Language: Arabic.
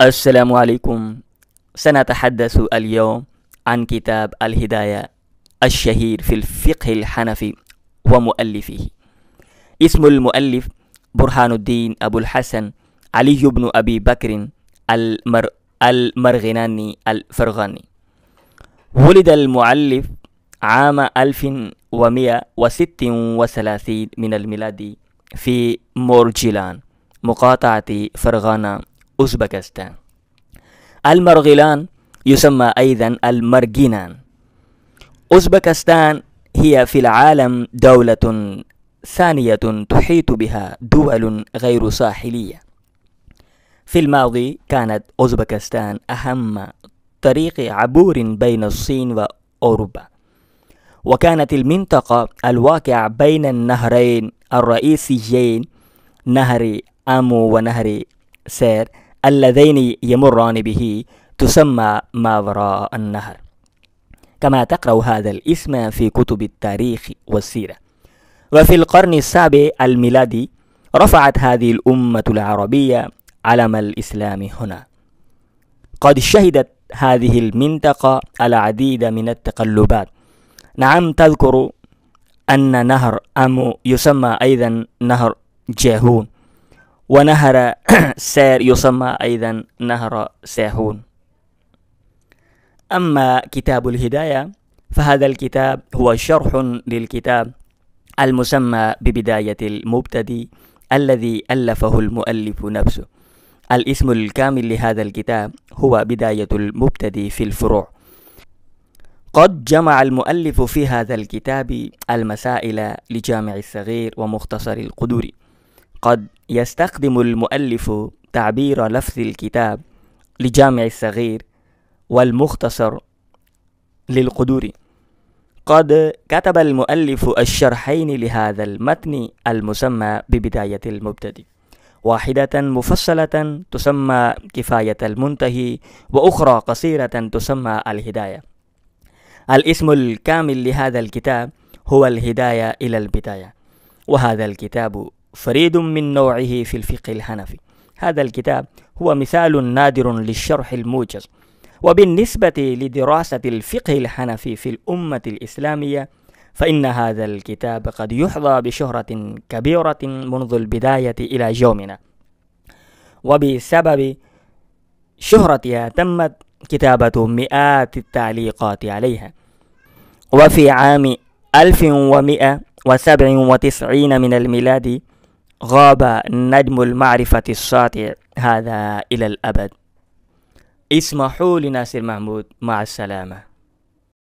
السلام عليكم. سنتحدث اليوم عن كتاب الهداية الشهير في الفقه الحنفي ومؤلفه. اسم المؤلف برهان الدين أبو الحسن علي بن أبي بكر المرغناني الفرغاني. ولد المؤلف عام 1136 من الميلاد في مورجلان، مقاطعة فرغانة، أوزبكستان. المرغلان يسمى أيضا المرجنان. أوزبكستان هي في العالم دولة ثانية تحيط بها دول غير ساحلية. في الماضي كانت أوزبكستان أهم طريق عبور بين الصين وأوروبا، وكانت المنطقة الواقعة بين النهرين الرئيسيين نهر آمو ونهر سير اللذين يمران به تسمى ما وراء النهر، كما تقرأ هذا الاسم في كتب التاريخ والسيرة. وفي القرن السابع الميلادي رفعت هذه الأمة العربية علم الإسلام هنا. قد شهدت هذه المنطقة العديد من التقلبات. نعم، تذكر أن نهر آمو يسمى أيضا نهر جيهون، ونهر سير يسمى أيضا نهر سيحون. أما كتاب الهداية فهذا الكتاب هو شرح للكتاب المسمى ببداية المبتدئ الذي ألفه المؤلف نفسه. الاسم الكامل لهذا الكتاب هو بداية المبتدئ في الفروع. قد جمع المؤلف في هذا الكتاب المسائل لجامع الصغير ومختصر القدور. قد يستخدم المؤلف تعبير لفظ الكتاب لجامع الصغير والمختصر للقدور. قد كتب المؤلف الشرحين لهذا المتن المسمى ببداية المبتدئ، واحدة مفصلة تسمى كفاية المنتهي، وأخرى قصيرة تسمى الهداية. الاسم الكامل لهذا الكتاب هو الهداية إلى البداية، وهذا الكتاب فريد من نوعه في الفقه الحنفي. هذا الكتاب هو مثال نادر للشرح الموجز. وبالنسبة لدراسة الفقه الحنفي في الأمة الإسلامية فإن هذا الكتاب قد يحظى بشهرة كبيرة منذ البداية إلى يومنا، وبسبب شهرتها تمت كتابة مئات التعليقات عليها. وفي عام 1197 من الميلاد غاب نجم المعرفة الساطع هذا إلى الأبد. اسمحوا لناصر محمود، مع السلامة.